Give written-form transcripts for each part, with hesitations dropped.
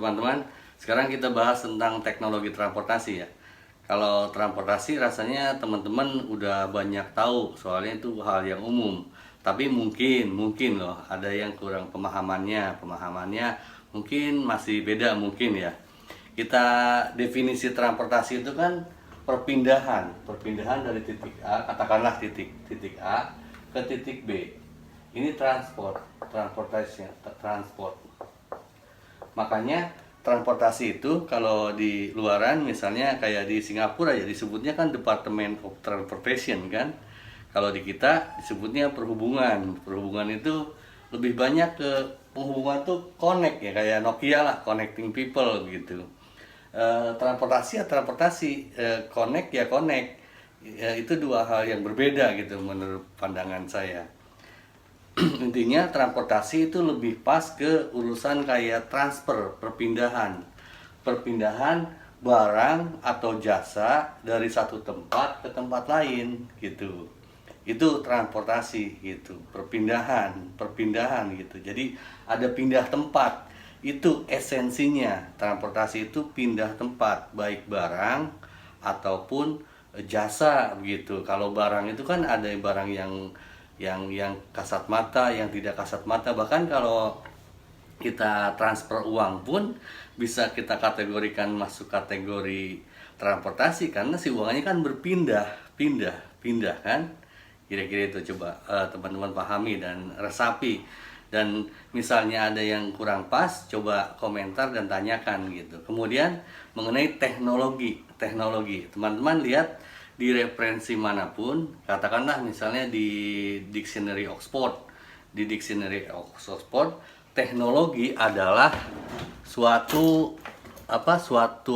Teman-teman, sekarang kita bahas tentang teknologi transportasi ya. Kalau transportasi rasanya teman-teman udah banyak tahu, soalnya itu hal yang umum. Tapi mungkin loh ada yang kurang pemahamannya mungkin masih beda mungkin ya. Kita definisi transportasi itu kan perpindahan dari titik A, katakanlah titik A ke titik B. Ini transportasi, transport. Makanya transportasi itu kalau di luaran misalnya kayak di Singapura ya disebutnya kan Department of Transportation kan. Kalau di kita disebutnya perhubungan. Perhubungan itu lebih banyak ke penghubungan tuh connect ya, kayak Nokia lah, connecting people gitu. Transportasi ya transportasi, connect ya connect. Itu dua hal yang berbeda gitu menurut pandangan saya. Intinya transportasi itu lebih pas ke urusan kayak transfer, perpindahan barang atau jasa dari satu tempat ke tempat lain gitu. Itu transportasi gitu, perpindahan gitu. Jadi ada pindah tempat, itu esensinya. Transportasi itu pindah tempat, baik barang ataupun jasa begitu. Kalau barang itu kan ada barang yang kasat mata, yang tidak kasat mata. Bahkan kalau kita transfer uang pun bisa kita kategorikan masuk kategori transportasi karena si uangnya kan pindah kan. Kira-kira itu coba teman-teman pahami dan resapi. Dan misalnya ada yang kurang pas, coba komentar dan tanyakan gitu. Kemudian mengenai teknologi, teman-teman lihat di referensi manapun, katakanlah misalnya di dictionary Oxford, teknologi adalah suatu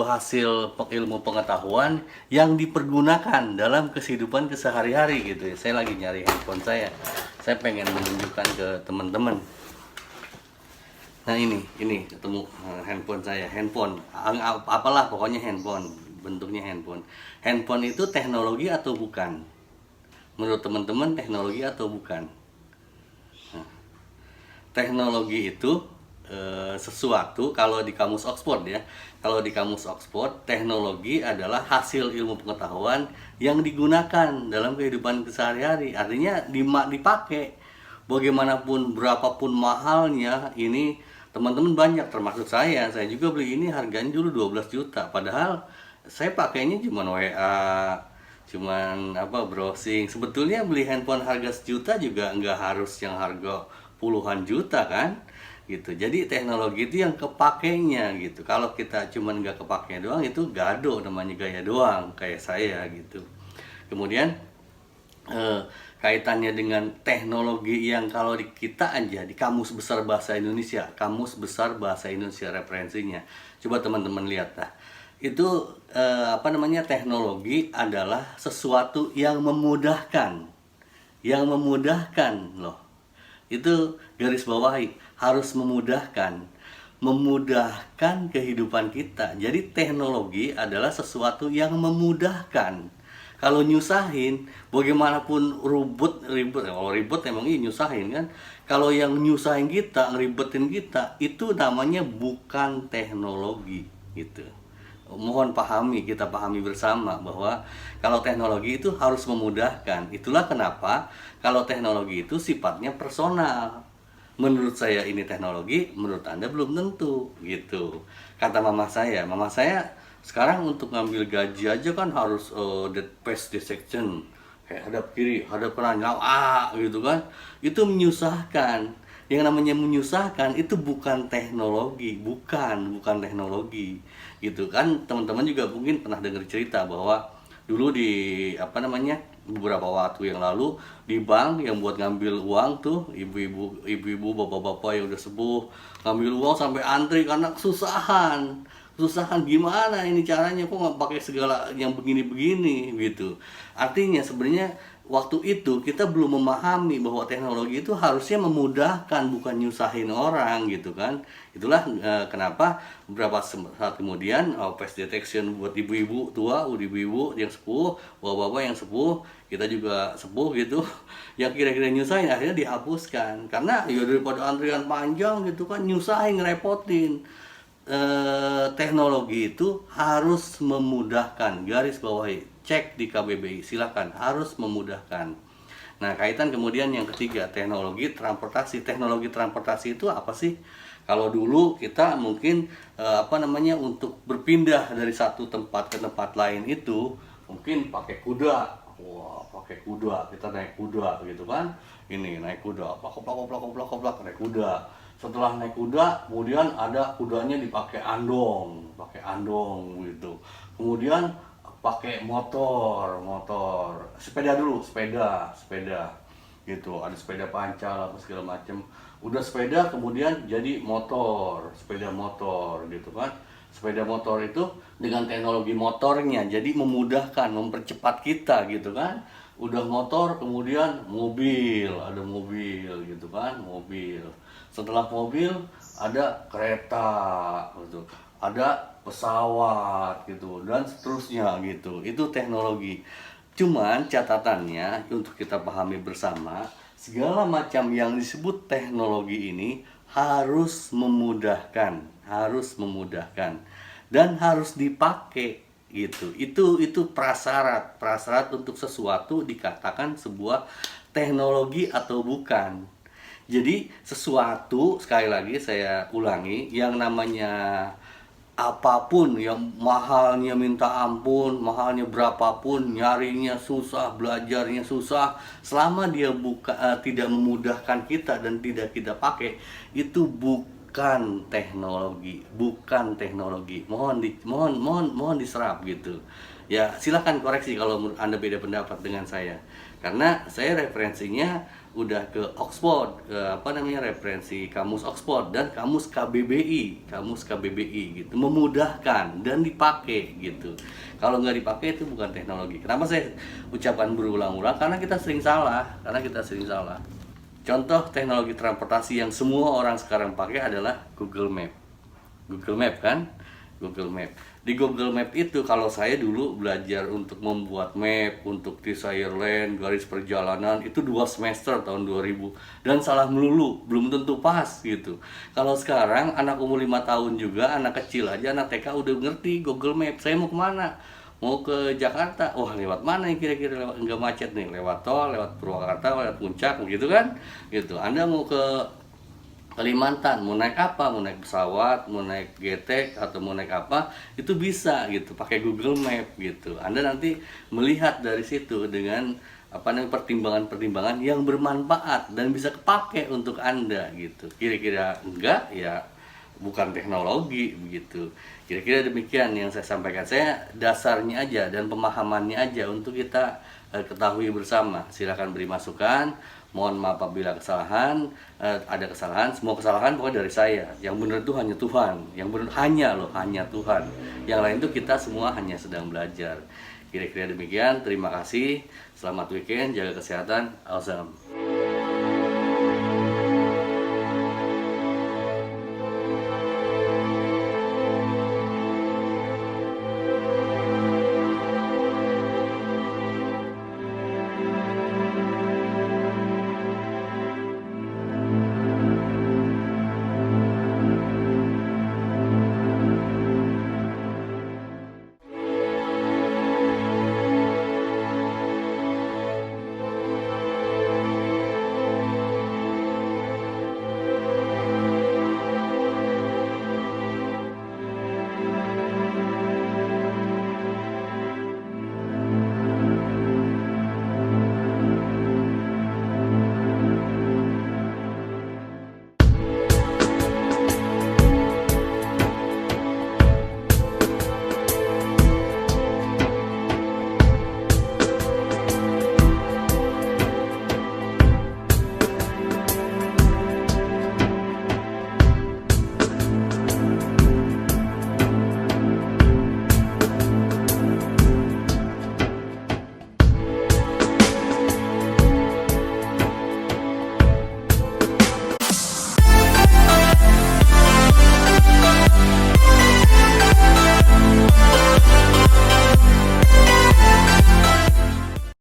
hasil ilmu pengetahuan yang dipergunakan dalam kehidupan kesehari-hari gitu ya. Saya lagi nyari handphone saya pengen menunjukkan ke teman-teman. Nah ini ketemu handphone saya, apalah pokoknya handphone, bentuknya handphone. Handphone itu teknologi atau bukan? Menurut teman-teman teknologi atau bukan? Nah, teknologi itu sesuatu, kalau di kamus Oxford ya, kalau di kamus Oxford teknologi adalah hasil ilmu pengetahuan yang digunakan dalam kehidupan kesehari-hari. Artinya dipakai bagaimanapun, berapapun mahalnya. Ini teman-teman banyak, termasuk saya juga beli ini harganya dulu 12 juta, padahal saya pakainya cuma WA, cuman browsing. Sebetulnya beli handphone harga sejuta juga nggak harus yang harga puluhan juta kan gitu. Jadi teknologi itu yang kepakainya gitu. Kalau kita cuman nggak kepakainya doang, itu gado, namanya gaya doang kayak saya gitu. Kemudian kaitannya dengan teknologi yang kalau di kita aja di Kamus Besar Bahasa Indonesia, referensinya, coba teman-teman lihat lah. Itu teknologi adalah sesuatu yang memudahkan loh. Itu garis bawahi, harus memudahkan kehidupan kita. Jadi teknologi adalah sesuatu yang memudahkan. Kalau nyusahin, bagaimanapun ribut, kalau ribut emang nyusahin kan. Kalau yang nyusahin kita, ngeribetin kita, itu namanya bukan teknologi gitu. Mohon kita pahami bersama bahwa kalau teknologi itu harus memudahkan. Itulah kenapa kalau teknologi itu sifatnya personal. Menurut saya ini teknologi, menurut Anda belum tentu gitu. Kata mama saya sekarang untuk ngambil gaji aja kan harus face detection, kayak hadap kiri, hadap kanan, gitu kan. Itu menyusahkan. Yang namanya menyusahkan itu bukan teknologi, bukan teknologi gitu kan. Teman-teman juga mungkin pernah dengar cerita bahwa dulu di beberapa waktu yang lalu di bank yang buat ngambil uang tuh, ibu-ibu, bapak-bapak yang udah sepuh ngambil uang sampai antri karena kesusahan. Gimana ini caranya, kok nggak pakai segala yang begini-begini gitu. Artinya sebenarnya waktu itu kita belum memahami bahwa teknologi itu harusnya memudahkan, bukan nyusahin orang gitu kan. Itulah kenapa beberapa saat kemudian face detection buat ibu-ibu tua, ibu-ibu yang sepuh, bapak-bapak yang sepuh, kita juga sepuh gitu, yang kira-kira nyusahin akhirnya dihapuskan. Karena ya daripada antrian panjang gitu kan, nyusahin, ngerepotin. teknologi itu harus memudahkan, garis bawahi, cek di KBBI, silakan, harus memudahkan. Nah, kaitan kemudian yang ketiga, teknologi transportasi. Teknologi transportasi itu apa sih? Kalau dulu kita mungkin untuk berpindah dari satu tempat ke tempat lain itu mungkin pakai kuda. Wah, pakai kuda, kita naik kuda gitu kan. Ini naik kuda, plak naik kuda. Setelah naik kuda, kemudian ada kudanya dipakai pakai andong gitu. Kemudian pakai motor, sepeda dulu, sepeda gitu, ada sepeda pancal apa segala macem. Udah sepeda kemudian jadi motor, sepeda motor gitu kan. Sepeda motor itu dengan teknologi motornya jadi memudahkan, mempercepat kita gitu kan. Udah motor kemudian mobil, ada mobil gitu kan, mobil. Setelah mobil ada kereta gitu, ada pesawat gitu, dan seterusnya gitu. Itu teknologi. Cuman catatannya untuk kita pahami bersama, segala macam yang disebut teknologi ini harus memudahkan, dan harus dipakai gitu. Itu prasyarat untuk sesuatu dikatakan sebuah teknologi atau bukan. Jadi sesuatu, sekali lagi saya ulangi, yang namanya apapun yang mahalnya minta ampun, mahalnya berapapun, nyarinya susah, belajarnya susah, selama dia tidak memudahkan kita dan tidak kita pakai, itu bukan teknologi. Mohon diserap gitu. Ya, silakan koreksi kalau Anda beda pendapat dengan saya. Karena saya referensinya udah ke Oxford, referensi kamus Oxford dan kamus KBBI gitu, memudahkan dan dipakai gitu. Kalau nggak dipakai itu bukan teknologi. Kenapa saya ucapkan berulang-ulang? Karena kita sering salah. Contoh teknologi transportasi yang semua orang sekarang pakai adalah Google Map. Kan? Google Map. Di Google Map itu, kalau saya dulu belajar untuk membuat map untuk Desirelane, garis perjalanan, itu 2 semester tahun 2000, dan salah melulu, belum tentu pas gitu. Kalau sekarang anak umur 5 tahun juga, anak kecil aja, anak TK udah ngerti Google Map. Saya mau kemana? Mau ke Jakarta, wah lewat mana yang kira-kira nggak macet nih? Lewat tol, lewat Purwakarta, lewat Puncak gitu kan? Gitu. Anda mau ke Kalimantan, mau naik apa? Mau naik pesawat, mau naik getek, atau mau naik apa? Itu bisa gitu, pakai Google Map gitu. Anda nanti melihat dari situ dengan pertimbangan-pertimbangan yang bermanfaat dan bisa kepake untuk Anda gitu. Kira-kira enggak ya bukan teknologi begitu. Kira-kira demikian yang saya sampaikan. Saya dasarnya aja dan pemahamannya aja untuk kita ketahui bersama. Silakan beri masukan. Mohon maaf apabila ada kesalahan. Semua kesalahan bukan dari saya. Yang benar itu hanya Tuhan. Yang benar hanya Tuhan. Yang lain itu kita semua hanya sedang belajar. Kira-kira demikian. Terima kasih. Selamat weekend. Jaga kesehatan. Awesome.